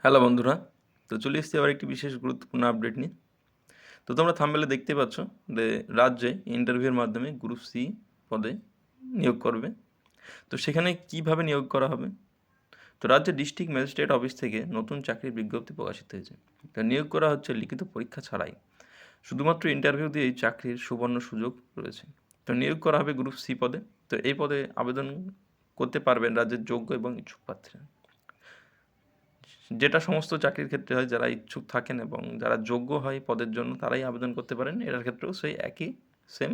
Hello বন্ধুরা, তো চলে এসেছি আবার একটি বিশেষ গুরুত্বপূর্ণ আপডেট নিয়ে। তো তোমরা থাম্বনেলে দেখতে পাচ্ছ যে রাজ্যে ইন্টারভিউয়ের মাধ্যমে গ্রুপ সি পদে নিয়োগ করবে। তো সেখানে কিভাবে নিয়োগ করা হবে? তো রাজ্যের ডিস্ট্রিক্ট ম্যাজিস্ট্রেট অফিস থেকে নতুন চাকরির বিজ্ঞপ্তি প্রকাশিত হয়েছে। তো নিয়োগ করা হচ্ছে লিখিত পরীক্ষা ছাড়াই, শুধুমাত্র ইন্টারভিউ দিয়েই চাকরির সুবর্ণ সুযোগ রয়েছে। তো নিয়োগ করা হবে গ্রুপ সি পদে। তো এই পদে আবেদন করতে পারবেন রাজ্যের যোগ্য এবং ইচ্ছুক প্রার্থীরা। যেটা সমস্ত চাকরির ক্ষেত্রে হয়, যারা ইচ্ছুক থাকেন এবং যারা যোগ্য হয় পদের জন্য তারাই আবেদন করতে পারেন। এটার ক্ষেত্রেও সেই একই সেম।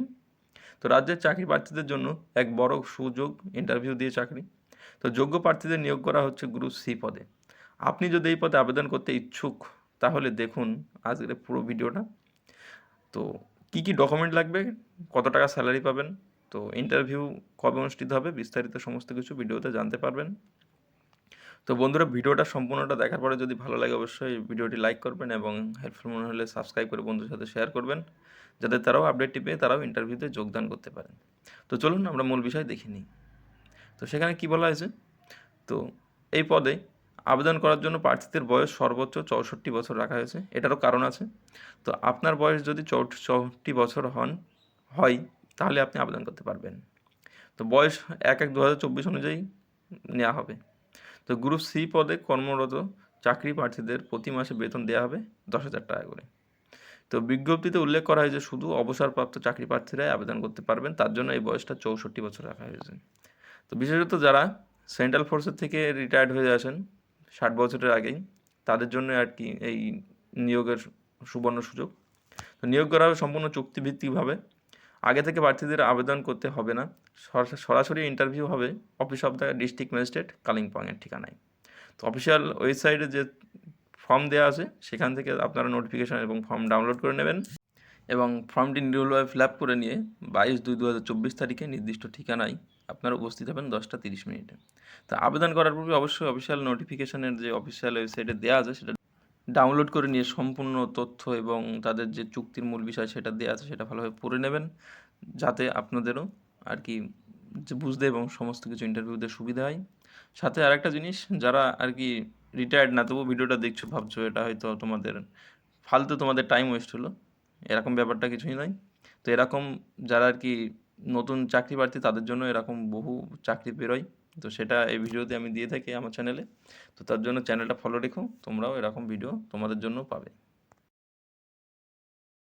তো রাজ্যের চাকরি প্রার্থীদের জন্য এক বড় সুযোগ, ইন্টারভিউ দিয়ে চাকরি। তো যোগ্য প্রার্থীদের নিয়োগ করা হচ্ছে গ্রুপ সি পদে। আপনি যদি এই পদে আবেদন করতে ইচ্ছুক তাহলে দেখুন আজকের পুরো ভিডিওটা। তো কী কী ডকুমেন্ট লাগবে, কত টাকা স্যালারি পাবেন, তো ইন্টারভিউ কবে অনুষ্ঠিত হবে, বিস্তারিত সমস্ত কিছু ভিডিওতে জানতে পারবেন। তো বন্ধুরা, ভিডিওটা সম্পূর্ণটা দেখার পরে যদি ভালো লাগে অবশ্যই ভিডিওটি লাইক করবেন এবং হেল্পফুল মনে হলে সাবস্ক্রাইব করে বন্ধুদের সাথে শেয়ার করবেন, যাতে তারাও আপডেটটি পেয়ে তারাও ইন্টারভিউতে যোগদান করতে পারেন। তো চলুন আমরা মূল বিষয় দেখে নিই। তো সেখানে কি বলা হয়েছে? তো এই পদে আবেদন করার জন্য প্রার্থীদের বয়স সর্বোচ্চ 64 বছর রাখা হয়েছে। এটারও কারণ আছে। তো আপনার বয়স যদি 64 বছর হয় তাহলে আপনি আবেদন করতে পারবেন। তো বয়স 1/1/2024 অনুযায়ী নেওয়া হবে। তো গ্রুপ সি পদে কর্মরত চাকরি প্রার্থীদের প্রতি মাসে বেতন দেওয়া হবে 10,000 টাকা করে। তো বিজ্ঞপ্তিতে উল্লেখ করা হয় যে শুধু অবসরপ্রাপ্ত চাকরি প্রার্থীরাই আবেদন করতে পারবেন, তার জন্য এই বয়সটা 64 বছর রাখা হয়েছে। তো বিশেষত যারা সেন্ট্রাল ফোর্সের থেকে রিটায়ার্ড হয়ে আসেন 60 বছরের আগেই, তাদের জন্য আর কি এই নিয়োগের সুবর্ণ সুযোগ। তো নিয়োগ করা হবে সম্পূর্ণ চুক্তিভিত্তিকভাবে। আগে থেকে প্রার্থীদের আবেদন করতে হবে না, সরাসরি ইন্টারভিউ হবে office of the district magistrate কালিম্পংয়ের ঠিকানায়। তো অফিসিয়াল ওয়েবসাইটে যে ফর্ম দেওয়া আছে সেখান থেকে আপনারা নোটিফিকেশান এবং ফর্ম ডাউনলোড করে নেবেন এবং ফর্মটি নির্ভুলভাবে ফিল আপ করে নিয়ে 22/2/2024 তারিখে নির্দিষ্ট ঠিকানায় আপনারা উপস্থিত হবেন 10টা 30 মিনিটে। তো আবেদন করার পূর্বে অবশ্যই অফিসিয়াল নোটিফিকেশানের যে অফিসিয়াল ওয়েবসাইটে দেওয়া আছে সেটা ডাউনলোড করে নিয়ে সম্পূর্ণ তথ্য এবং তাদের যে চুক্তির মূল বিষয় সেটা দেওয়া আছে সেটা ভালোভাবে পড়ে নেবেন, যাতে আপনাদেরও আর কি যে বুঝতে এবং সমস্ত কিছু ইন্টারভিউতে সুবিধা হয়। সাথে আরেকটা জিনিস, যারা আর কি রিটায়ার্ড না তবু ভিডিওটা দেখছো, ভাবছো এটা হয়তো তোমাদের ফালতু, তোমাদের টাইম ওয়েস্ট হলো, এরকম ব্যাপারটা কিছুই নয়। তো এরকম যারা আর কি নতুন চাকরি প্রার্থী তাদের জন্য এরকম বহু চাকরি বেরোয়। তো সেটা এই ভিডিওতে আমি দিয়ে থাকি আমার চ্যানেলে। তো তার জন্য চ্যানেলটা ফলো রেখো, তোমরাও এরকম ভিডিও তোমাদের জন্য পাবে।